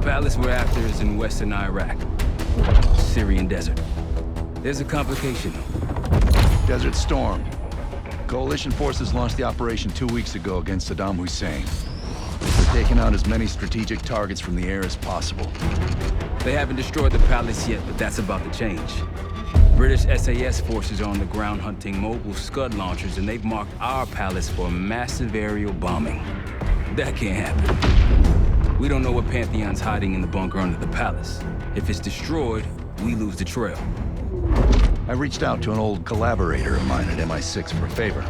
palace we're after is in western Iraq. Syrian desert. There's a complication. Desert Storm. Coalition forces launched the operation 2 weeks ago against Saddam Hussein. They're taking out as many strategic targets from the air as possible. They haven't destroyed the palace yet, but that's about to change. British SAS forces are on the ground hunting mobile Scud launchers, and they've marked our palace for massive aerial bombing. That can't happen. We don't know what Pantheon's hiding in the bunker under the palace. If it's destroyed, we lose the trail. I reached out to an old collaborator of mine at MI6 for a favor.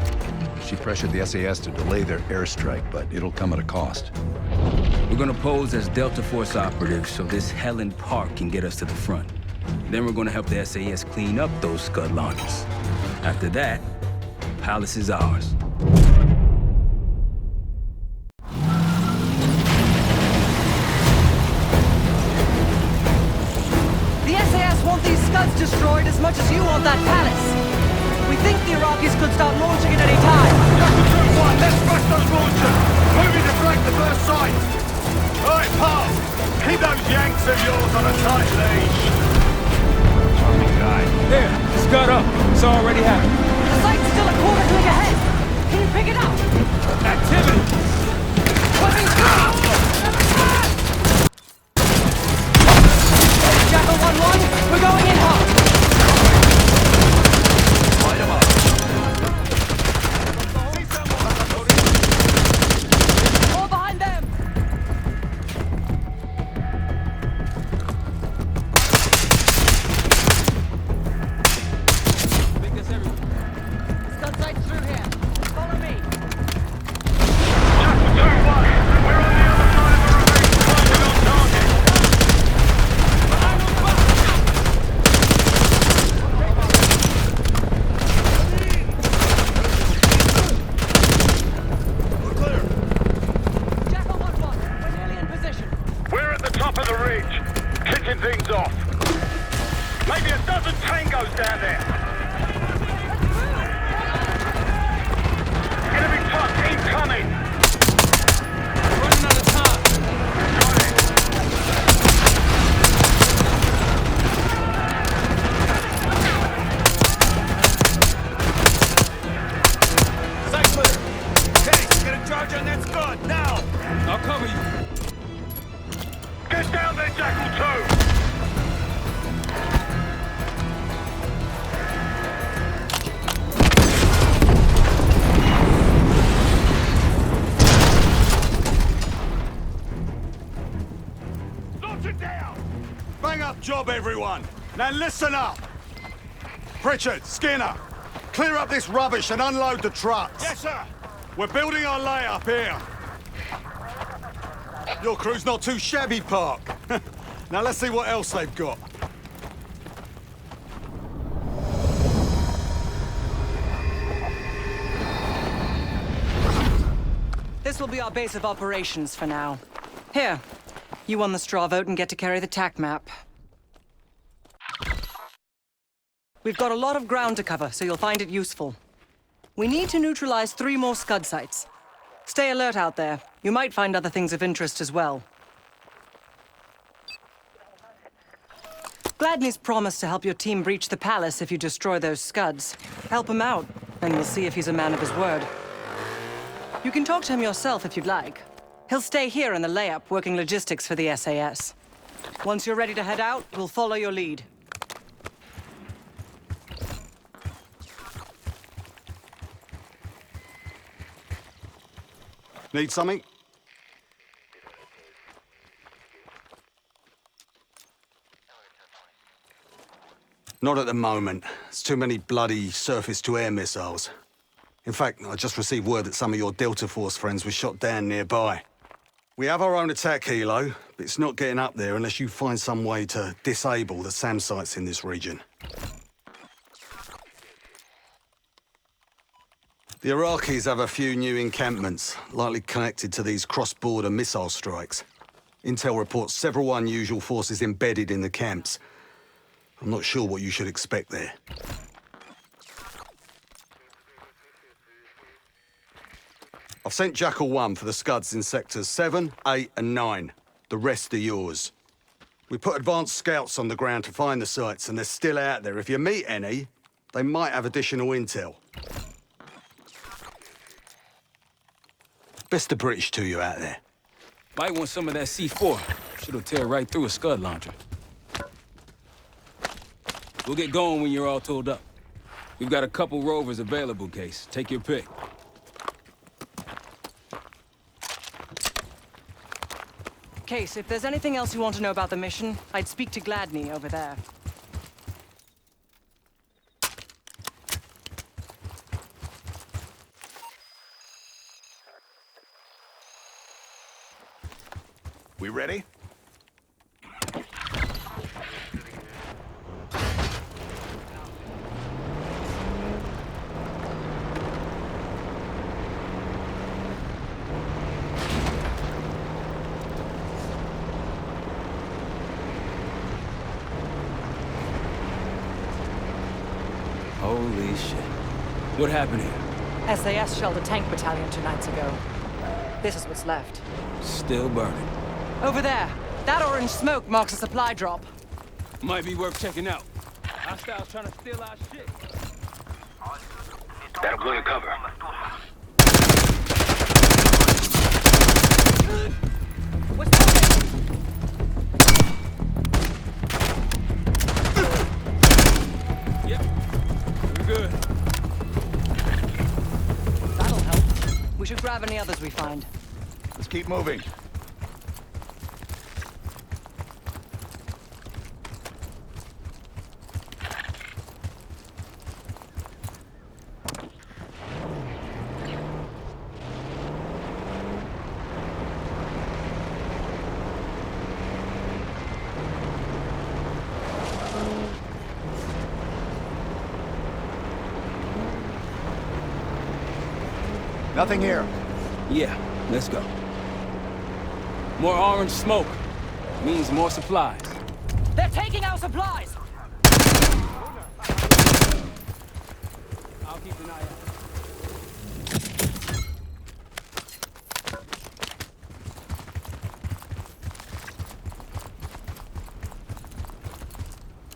She pressured the SAS to delay their airstrike, but it'll come at a cost. We're gonna pose as Delta Force operatives so this Helen Park can get us to the front. Then we're gonna help the SAS clean up those Scud launchers. After that, Palace is ours. The SAS want these Scuds destroyed as much as you want that palace. We think the Iraqis could start launching at any time. Jackal 2-1, let's rush those launchers! Moving to flank the first site! Alright, pal! Keep those Yanks of yours on a tight leash! Charming guy. There, Scud up. It's already happening. The site's still a quarter click ahead. Can you pick it up? Activity! Weapons through! Jackal 1-1, we're going in hard. Light 'em up. All behind them. Scud site's through here. Follow me. Jackal 2-1, we're on the other side of the ravine, fighting on target. Jackal 1-1, we're nearly in position. We're at the top of the ridge, kicking things off. Maybe a dozen tangos down there. Enemy truck incoming. Running out of time. Got it. Sight clear. Okay, get a charge on that Scud, now! I'll cover you. Get down there, Jackal 2! Launch it down! Bang up job, everyone! Now listen up! Pritchard, Skinner, clear up this rubbish and unload the trucks. Yes, sir. We're building our layup here. Your crew's not too shabby, Park. Now let's see what else they've got. This will be our base of operations for now. Here, you won the straw vote and get to carry the TAC map. We've got a lot of ground to cover, so you'll find it useful. We need to neutralize 3 more Scud sites. Stay alert out there. You might find other things of interest as well. Gladney's promised to help your team breach the palace if you destroy those Scuds. Help him out, and we'll see if he's a man of his word. You can talk to him yourself if you'd like. He'll stay here in the layup, working logistics for the SAS. Once you're ready to head out, we'll follow your lead. Need something? Not at the moment. There's too many bloody surface-to-air missiles. In fact, I just received word that some of your Delta Force friends were shot down nearby. We have our own attack helo, but it's not getting up there unless you find some way to disable the SAM sites in this region. The Iraqis have a few new encampments, likely connected to these cross-border missile strikes. Intel reports several unusual forces embedded in the camps. I'm not sure what you should expect there. I've sent Jackal 1 for the Scuds in sectors 7, 8 and 9. The rest are yours. We put advanced scouts on the ground to find the sites, and they're still out there. If you meet any, they might have additional intel. Best of British to you out there. Might want some of that C4. Shit'll tear right through a Scud launcher. We'll get going when you're all tooled up. We've got a couple rovers available, Case. Take your pick. Case, if there's anything else you want to know about the mission, I'd speak to Gladney over there. We ready? Holy shit. What happened here? SAS shelled a tank battalion 2 nights ago. This is what's left. Still burning. Over there. That orange smoke marks a supply drop. Might be worth checking out. Hostiles trying to steal our shit. That'll blow your cover. What's happening? Yep. We're good. That'll help. We should grab any others we find. Let's keep moving. Nothing here. Yeah, let's go. More orange smoke. Means more supplies. They're taking our supplies! I'll keep an eye out.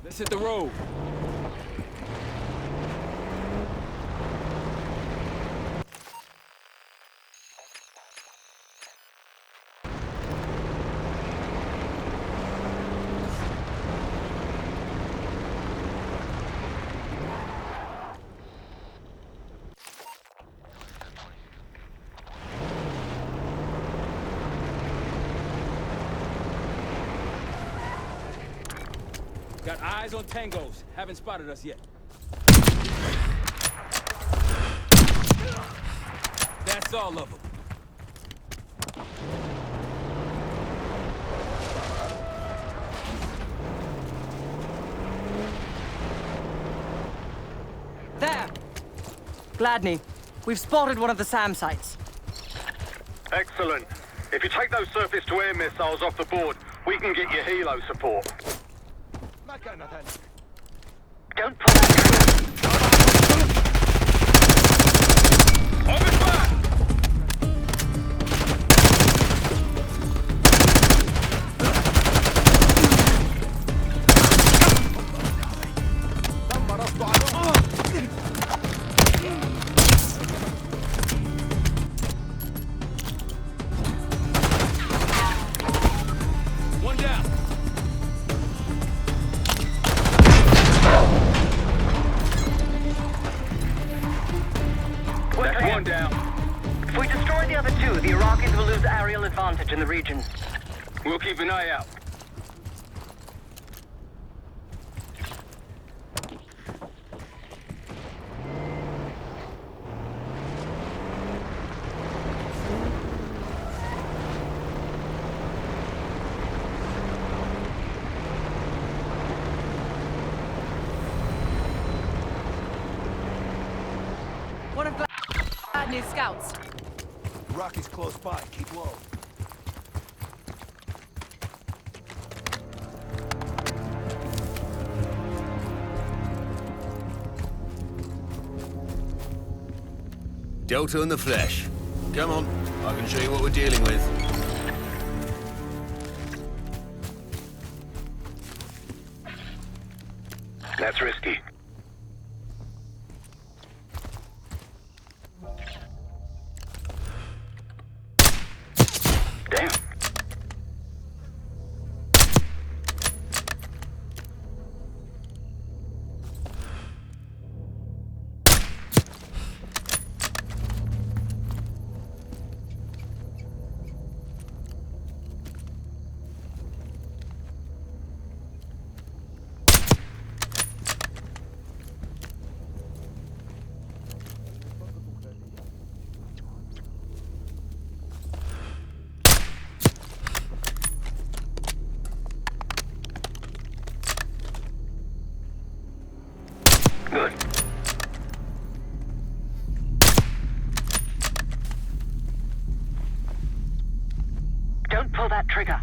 Let's hit the road. Got eyes on tangos. Haven't spotted us yet. That's all of them. There! Gladney, we've spotted one of the SAM sites. Excellent. If you take those surface-to-air missiles off the board, we can get you helo support. Don't pull out. Open fire! One down. That's one down. If we destroy the other two, the Iraqis will lose aerial advantage in the region. We'll keep an eye out. One of Gladney's scouts. Rocky's close by. Keep low. Delta and the Flesh. Come on, I can show you what we're dealing with. That's risky. Damn. Good. Don't pull that trigger.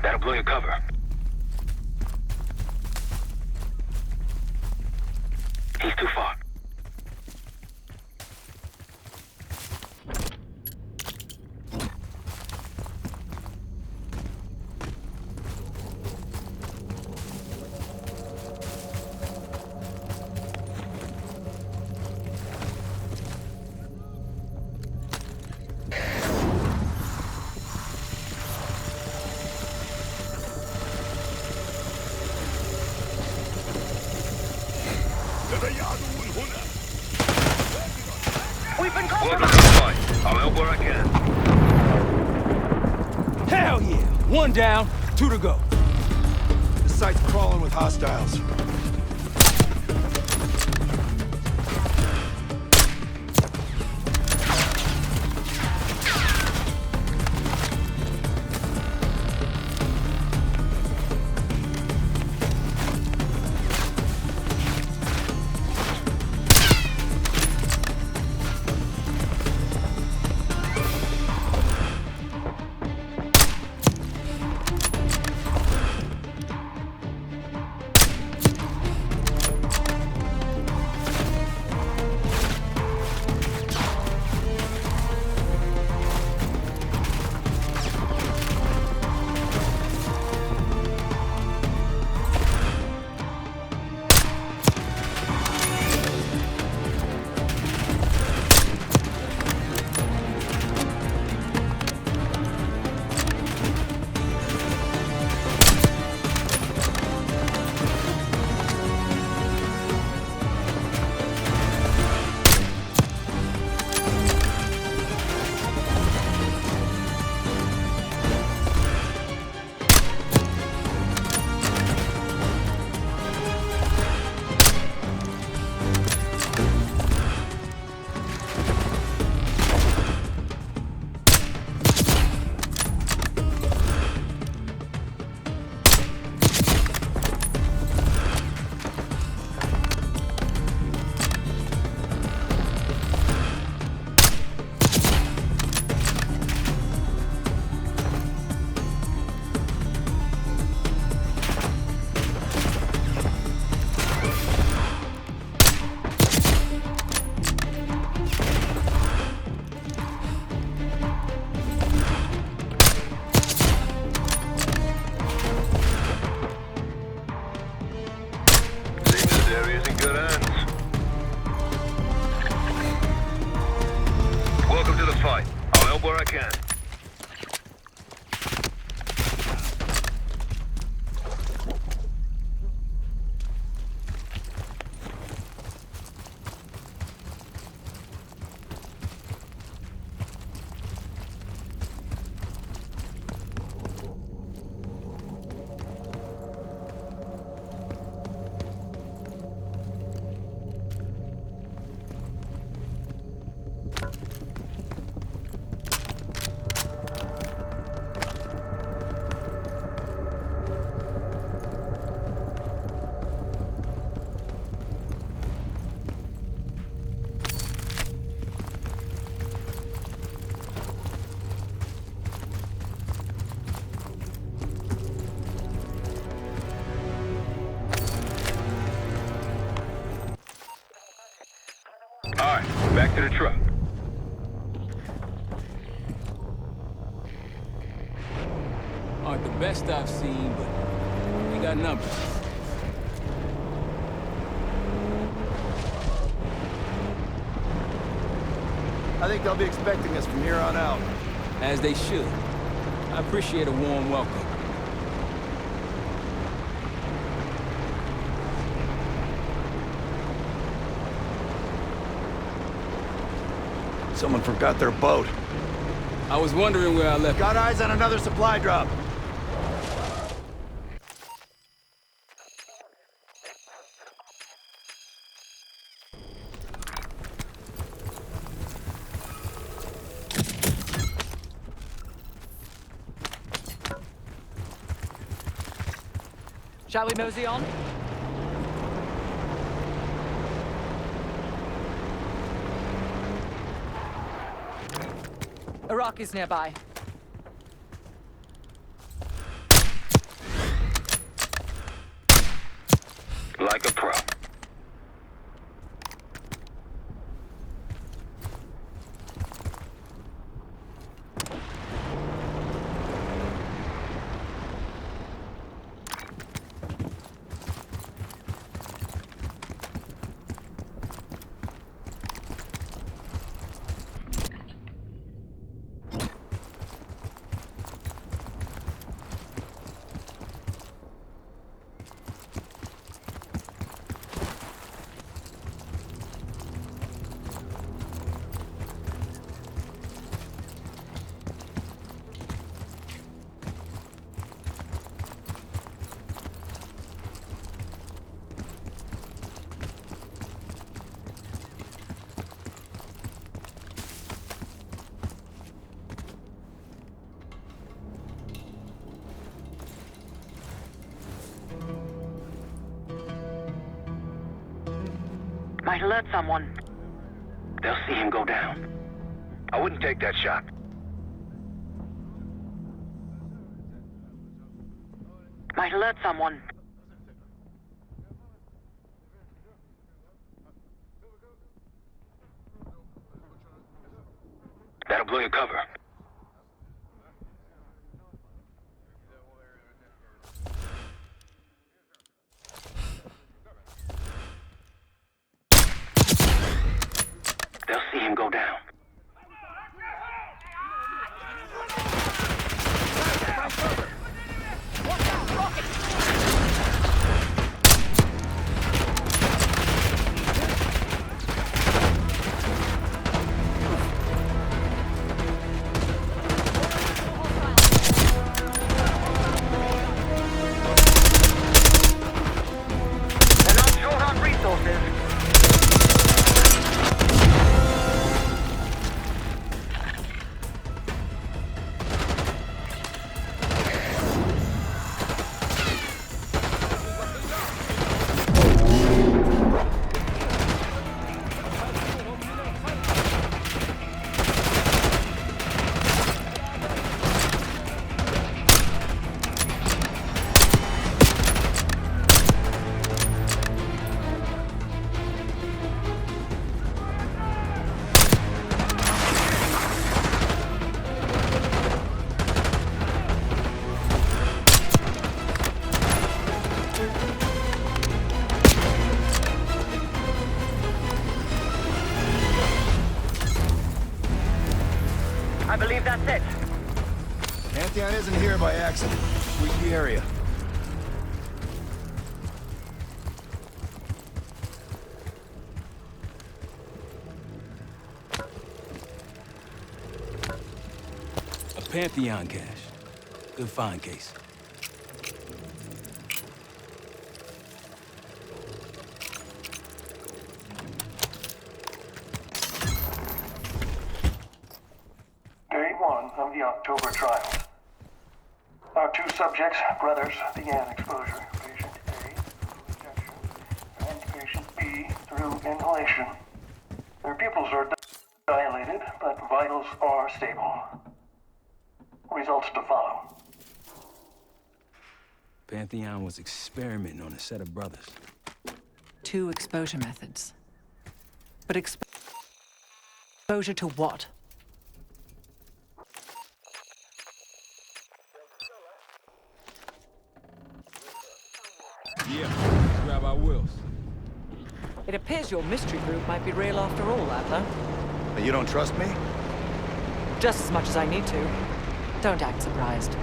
That'll blow your cover. He's too far. We've been Welcome compromised! to the fight. I'll help where I can. Hell yeah! 1 down, 2 to go. The site's crawling with hostiles. Area's in good hands. Welcome to the fight. I'll help where I can. Alright, back to the truck. Aren't the best I've seen, but they got numbers. think they'll be expecting us from here on out. As they should. I appreciate a warm welcome. Someone forgot their boat. I was wondering where I left it. Got eyes on another supply drop. Shall we mosey on? Iraqis nearby. Like a pro. Might alert someone. They'll see him go down. I wouldn't take that shot. Might alert someone. That'll blow your cover. They'll see him go down. They're not short on resources. I believe that's it. Pantheon isn't here by accident. Sweep the area. A Pantheon cache. Good find, Case. Day 1 of the October trials. Our two subjects, brothers, began exposure. Patient A through injection, and patient B through inhalation. Their pupils are dilated, but vitals are stable. Results to follow. Pantheon was experimenting on a set of brothers. 2 exposure methods. But exposure to what? Yeah, let's grab our wheels. It appears your mystery group might be real after all, Adler. You don't trust me? Just as much as I need to. Don't act surprised.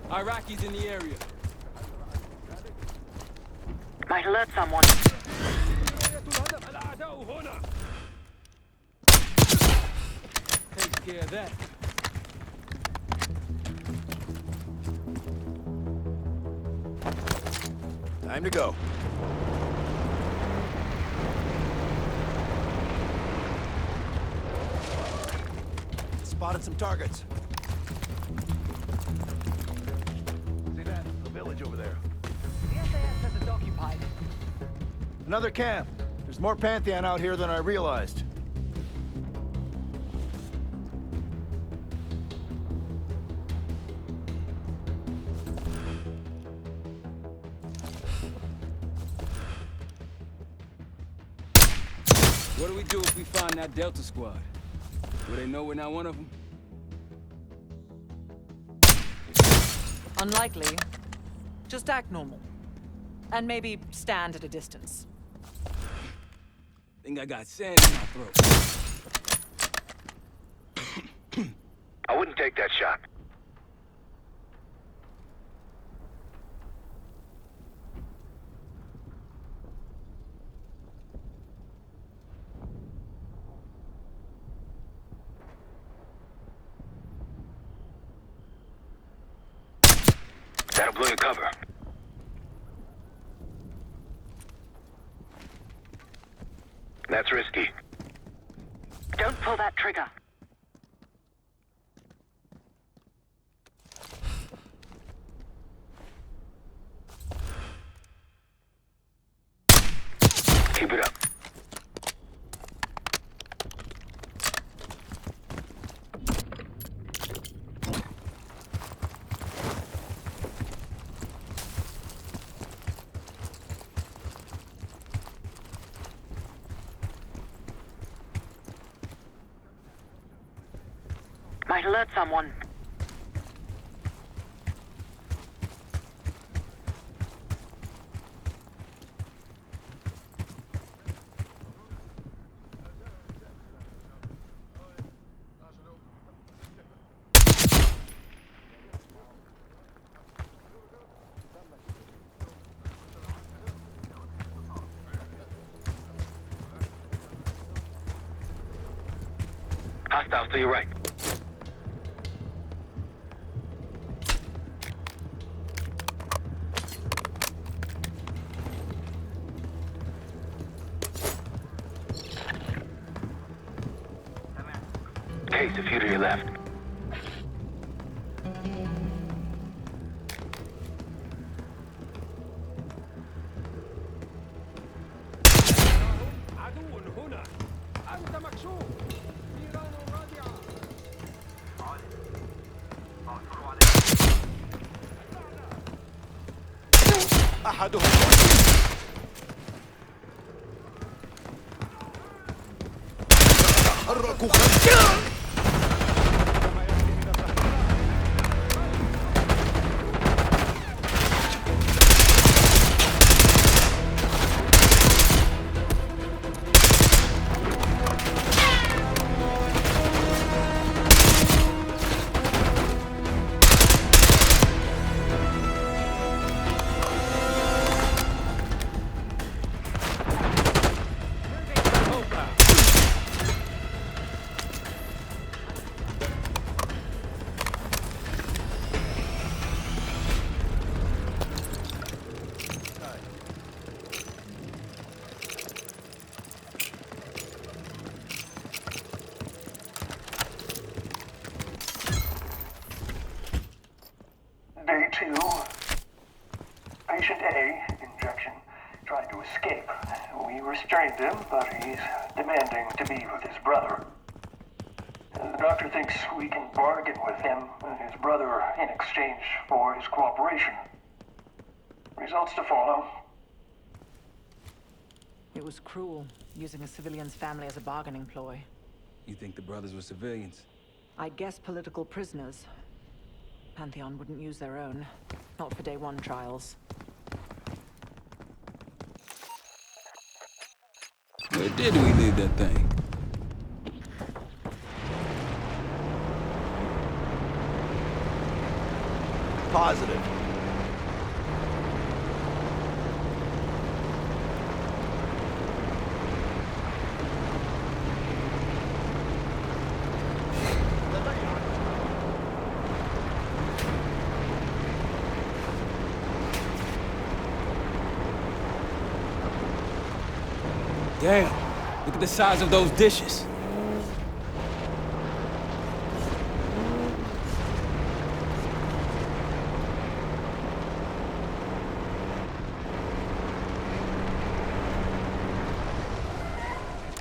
Iraqis in the area. Might alert someone. Take care of that. Time to go. Spotted some targets. See that? The village over there. The SAS says it's occupied. Another camp. There's more Pantheon out here than I realized. What do we do if we find that Delta squad? Will they know we're not one of them? Unlikely. Just act normal. And maybe stand at a distance. Think I got sand in my throat. I wouldn't take that shot. That'll blow your cover. That's risky. Don't pull that trigger. Keep it up. Might alert someone. Hostiles to your right. Case, a few to your left. أحدهم تحركوا خلفا. Day 2. Patient A, injection, tried to escape. We restrained him, but he's demanding to be with his brother. The doctor thinks we can bargain with him and his brother in exchange for his cooperation. Results to follow. It was cruel, using a civilian's family as a bargaining ploy. You think the brothers were civilians? I guess political prisoners. Pantheon wouldn't use their own. Not for day 1 trials. Where did we leave that thing? Positive. Damn, look at the size of those dishes.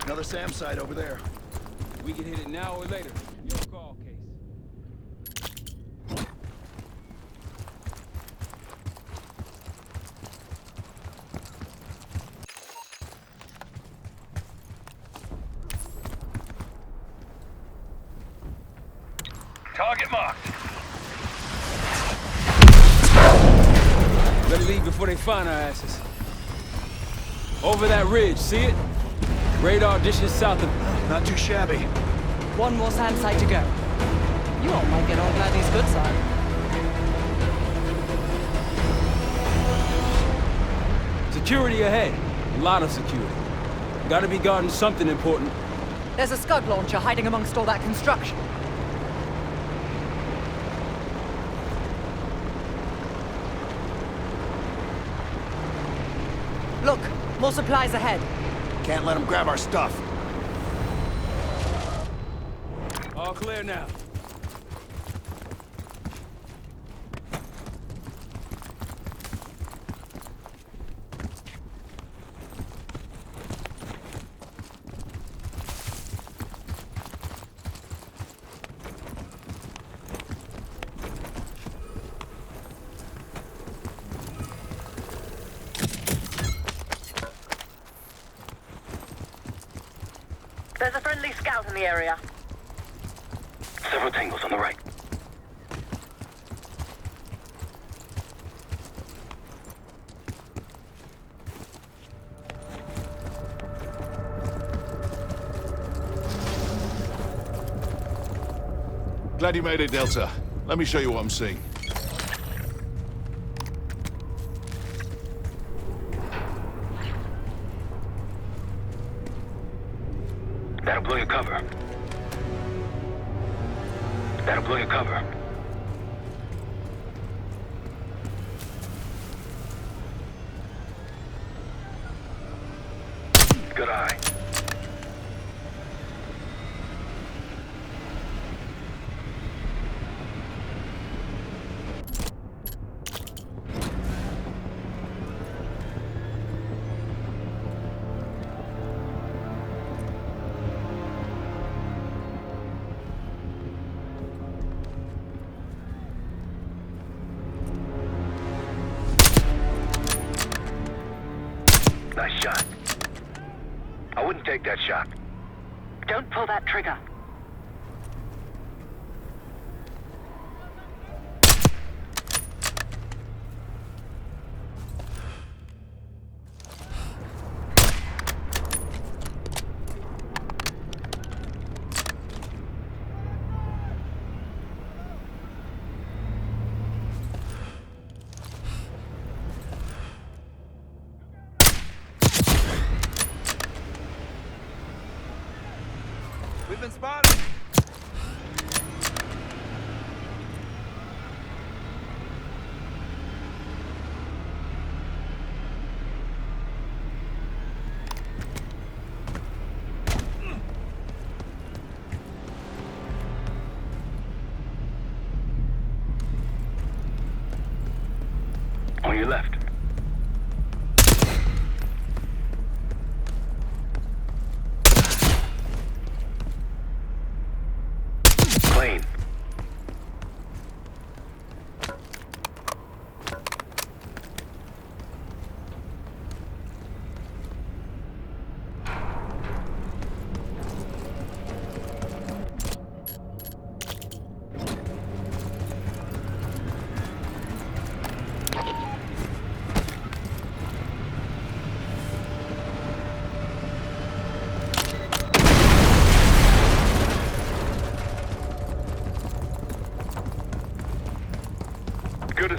Another SAM site over there. We can hit it now or later. Your call, Case. Target marked. Better leave before they find our asses. Over that ridge, see it? Radar dishes south of... Not too shabby. One more SAM site to go. You all might get on Gladys' good side. Security ahead. A lot of security. Gotta be guarding something important. There's a Scud launcher hiding amongst all that construction. Look, more supplies ahead. Can't let them grab our stuff. All clear now. There's a friendly scout in the area. Several tangles on the right. Glad you made it, Delta. Let me show you what I'm seeing. That'll blow your cover. That'll blow your cover. Good eye. Nice shot. I wouldn't take that shot. Don't pull that trigger. We've been spotted. On your left. Plane.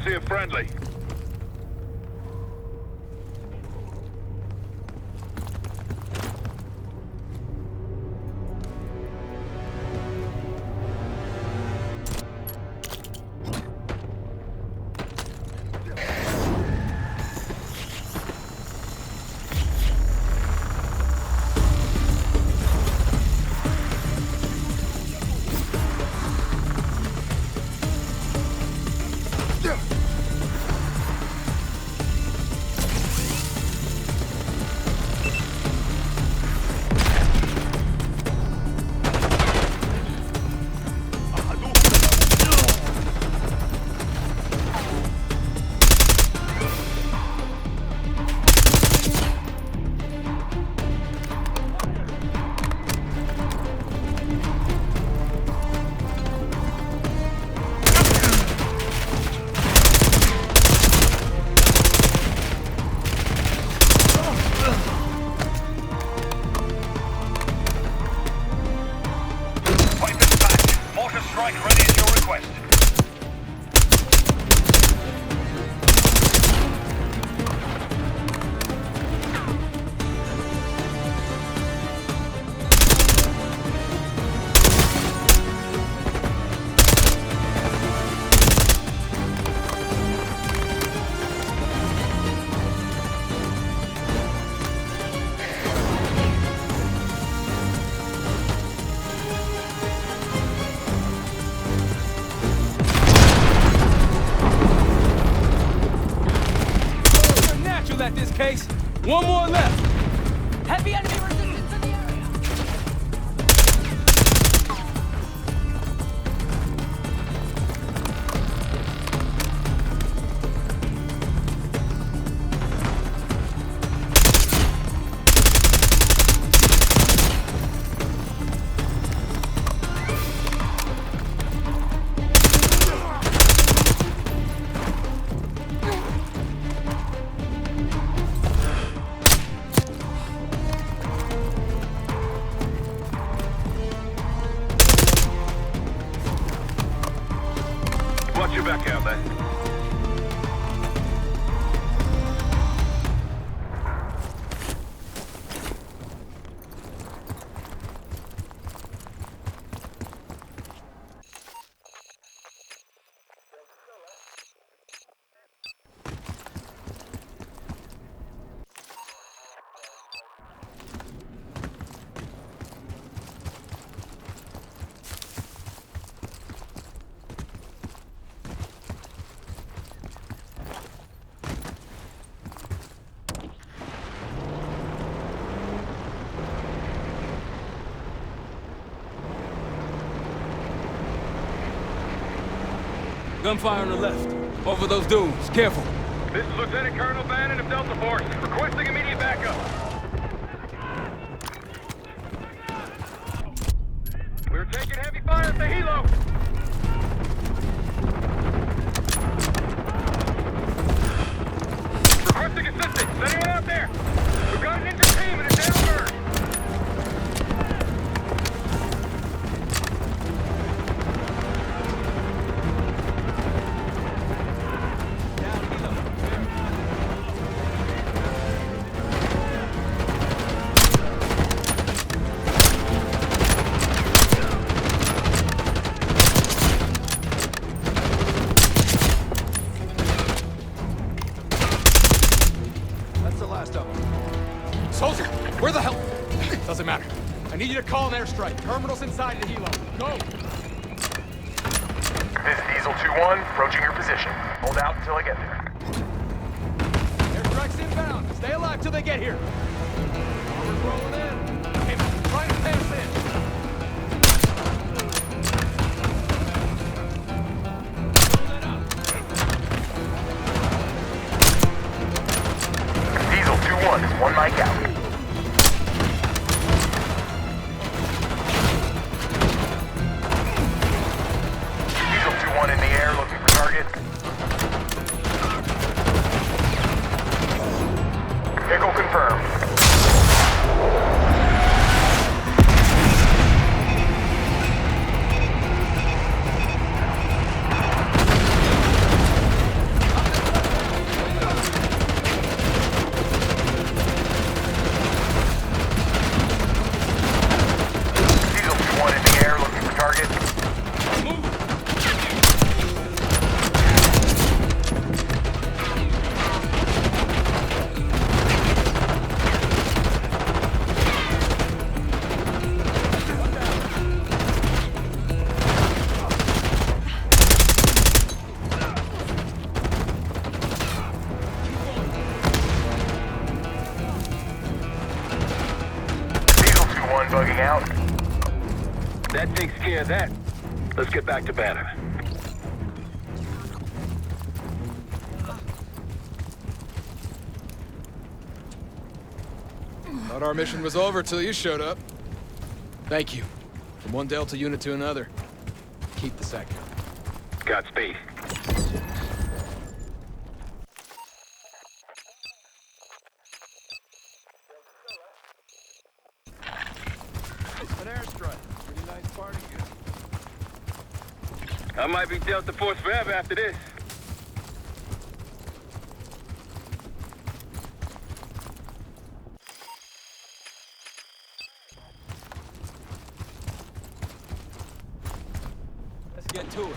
courtesy of friendly. At this case. One more left. Heavy enemy resistance in the area. Watch your back out there. Gunfire on the left. Over those dunes. Careful. This is Lieutenant Colonel Bannon of Delta Force, requesting immediate backup. We're taking heavy fire at the helo. Requesting assistance. Is anyone out there? We've got an injured team and a down bird. Soldier, where the hell? Doesn't matter. I need you to call an airstrike. Terminal's inside of the helo. Go! This is Diesel 2-1, approaching your position. Hold out until I get there. Airstrike's inbound. Stay alive till they get here. Armor's rolling in. Okay, trying to pass in. Diesel 2-1 is one mic out. Diesel 2-1 in the air, looking for target. Vehicle confirmed. That takes care of that. Let's get back to Banner. Thought our mission was over till you showed up. Thank you. From one Delta unit to another. Keep the sector. Godspeed. An airstrike. Pretty nice party here. I might be Delta Force forever after this. Let's get to it.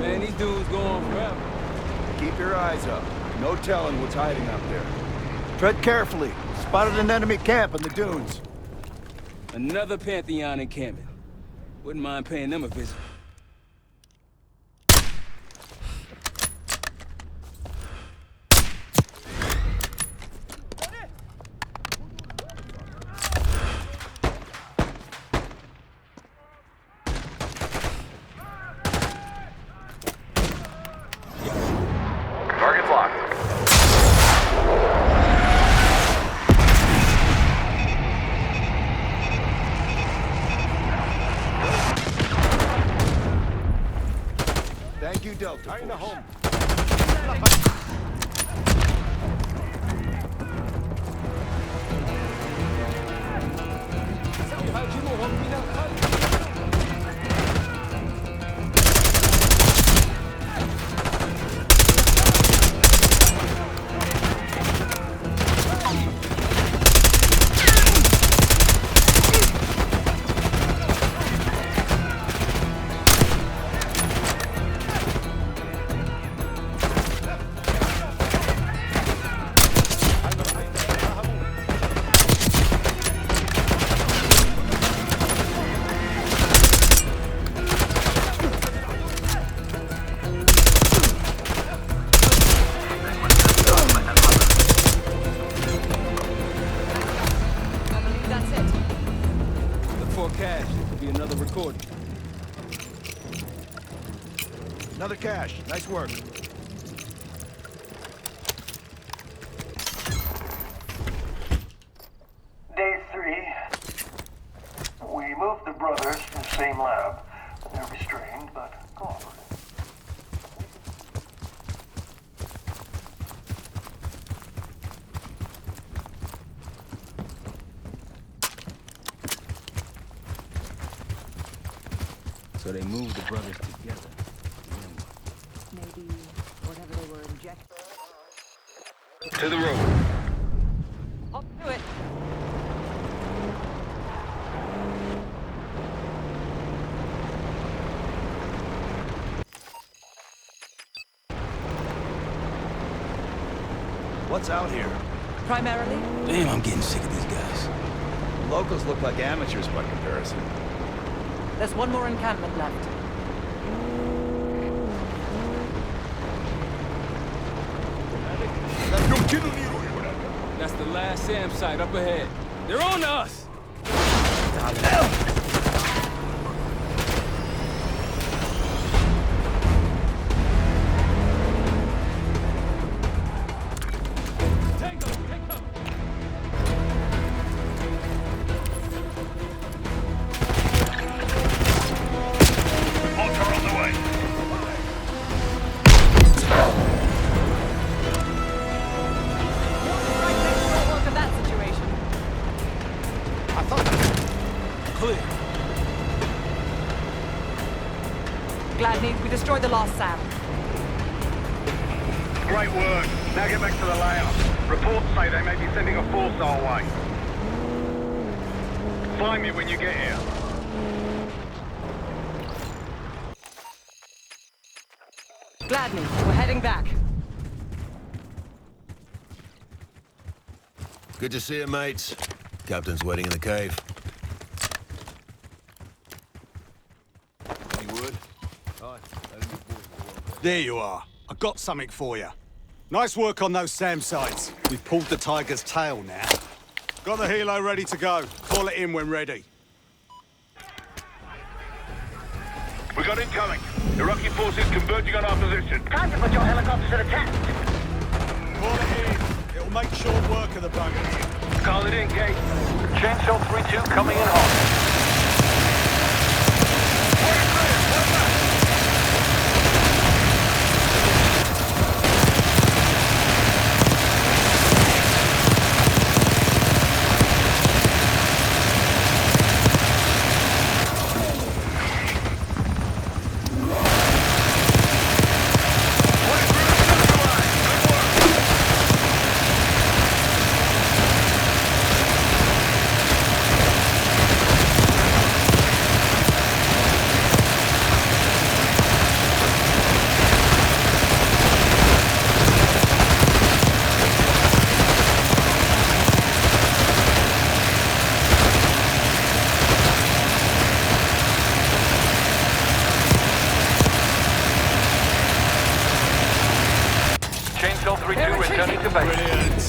Man, these dudes going forever. Keep your eyes up. No telling what's hiding up there. Tread carefully. Spotted an enemy camp in the dunes. Another Pantheon encampment. Wouldn't mind paying them a visit. Target's locked. Thank you, Delta. Ain't a Force. home. Another cache. Nice work. Day 3. We moved the brothers to the same lab. They're restrained, but cooperative. So they moved the brothers together. Maybe whatever they were injecting. To the room. I'll do it. What's out here? Primarily, Damn, I'm getting sick of these guys. Locals look like amateurs by comparison. there's one more encampment left. That's the last SAM site up ahead. They're on to us! Work of that situation. Clear. Gladney, we destroyed the last SAM. Great work. Now get back to the layout. Reports say they may be sending a force our way. Find me when you get here. Gladney, we're heading back. Good to see you, mates. Captain's waiting in the cave. Any wood? There you are. I got something for you. Nice work on those SAM sites. We've pulled the tiger's tail now. Got the helo ready to go. Call it in when ready. We got incoming. Iraqi forces converging on our position. Time to put your helicopters at attack. Call it in. It'll make short work of the buggers. Call it in, Kate. Chainsaw 3-2 coming in hot. Chainsaw 3-2 returning to base. Brilliant.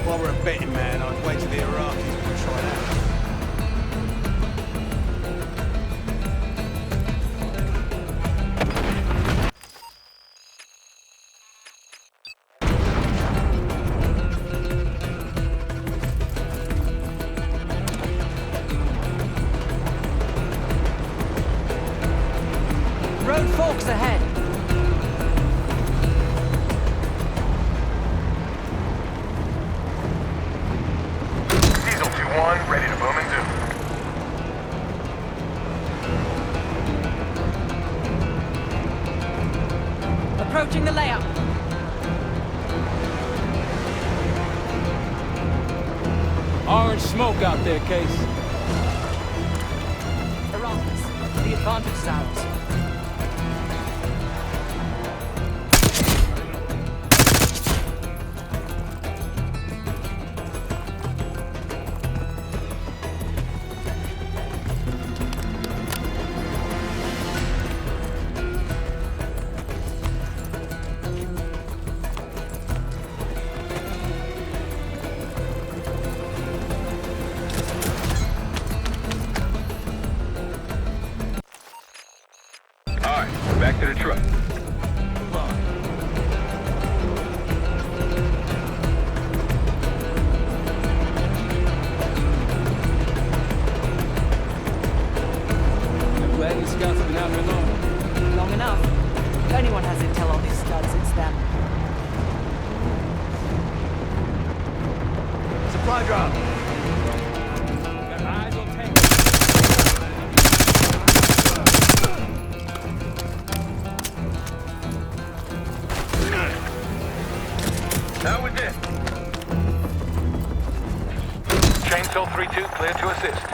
While we're a betting man, I'd wait till the Iraqis would try that. Road forks ahead. Diesel 2-1, ready to boom and zoom. Approaching the layup. Orange smoke out there, Case. Iraqis, the advantage is ours. All right, back to the truck. I'm glad these scouts have been out here long. Long enough. If anyone has intel on these studs, it's them. Supply drop. Got eyes on tank. How was it? Chainsaw 3-2 clear to assist.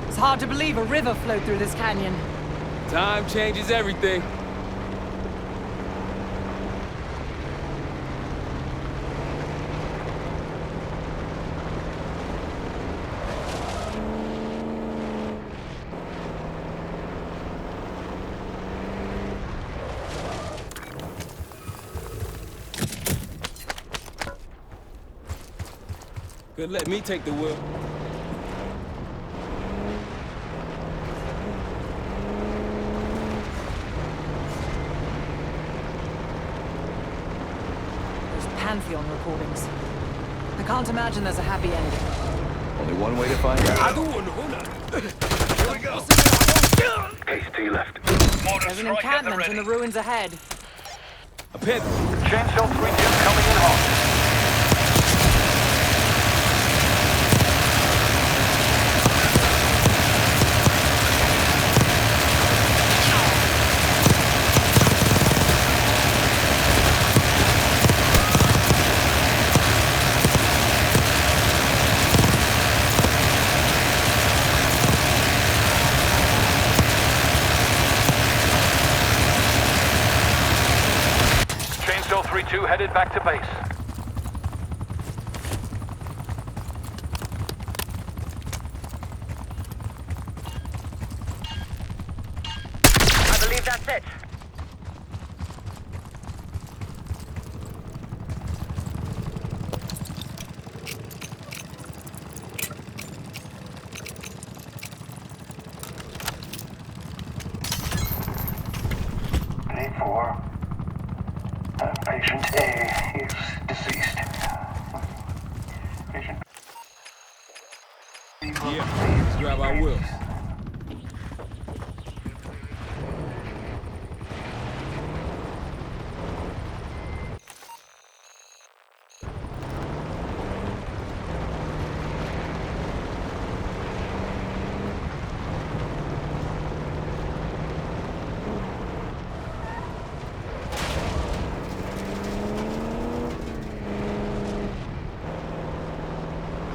It's hard to believe a river flowed through this canyon. Time changes everything. Could let me take the wheel. Those Pantheon recordings. I can't imagine there's a happy ending. Only one way to find out. Here we go. Case to your left. There's an encampment in the ruins ahead. A pit. Chainsaw 3-2 coming in hot. Chainsaw 3-2 headed back to base. it. A4. Patient A is deceased. Patient B. Yeah, let's grab our wheels.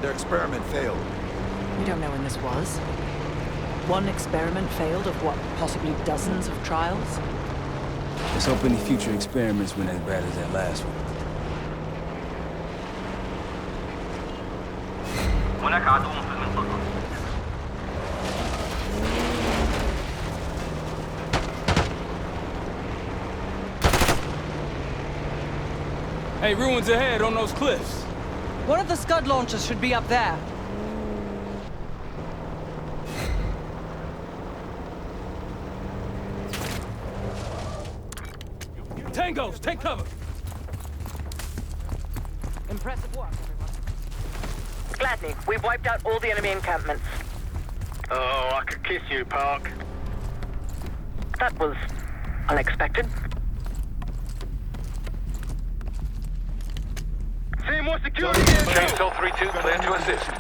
Their experiment failed. We don't know when this was. One experiment failed of what, possibly dozens of trials? Let's hope any future experiments weren't as bad as that last one. هناك عدو في المنطقة. Hey, ruins ahead on those cliffs. One of the Scud launchers should be up there. Tangos, take cover. Impressive work, everyone. Gladney, we've wiped out all the enemy encampments. Oh, I could kiss you, Park. That was unexpected. See more security. Chainsaw 3-2, clear to assist.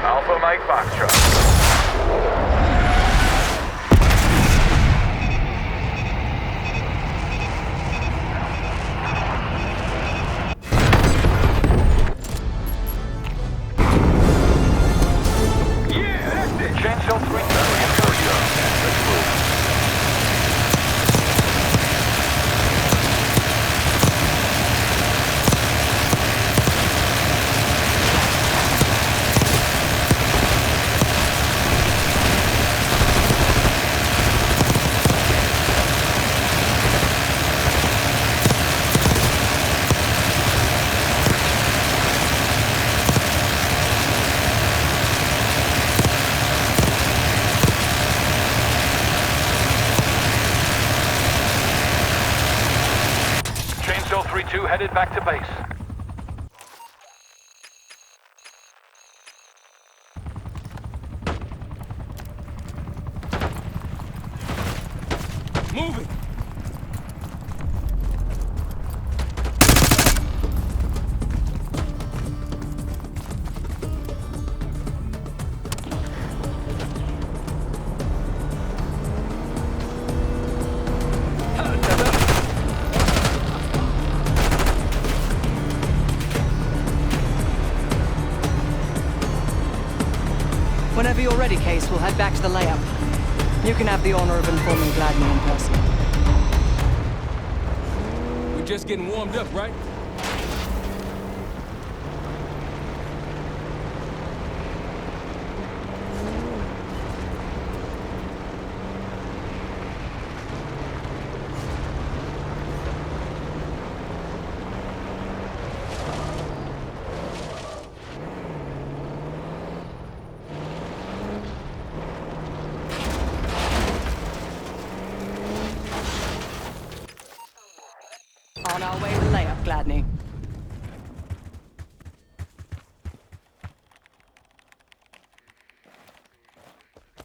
Alpha Mike Foxtrot. Chainsaw 3-2, let's move. Chainsaw 3-2 headed back to base. Moving. Whenever you're ready, Case, we'll head back to the layup. You can have the honor of informing Gladney in person. We're just getting warmed up, right? On our way to the layup, Gladney.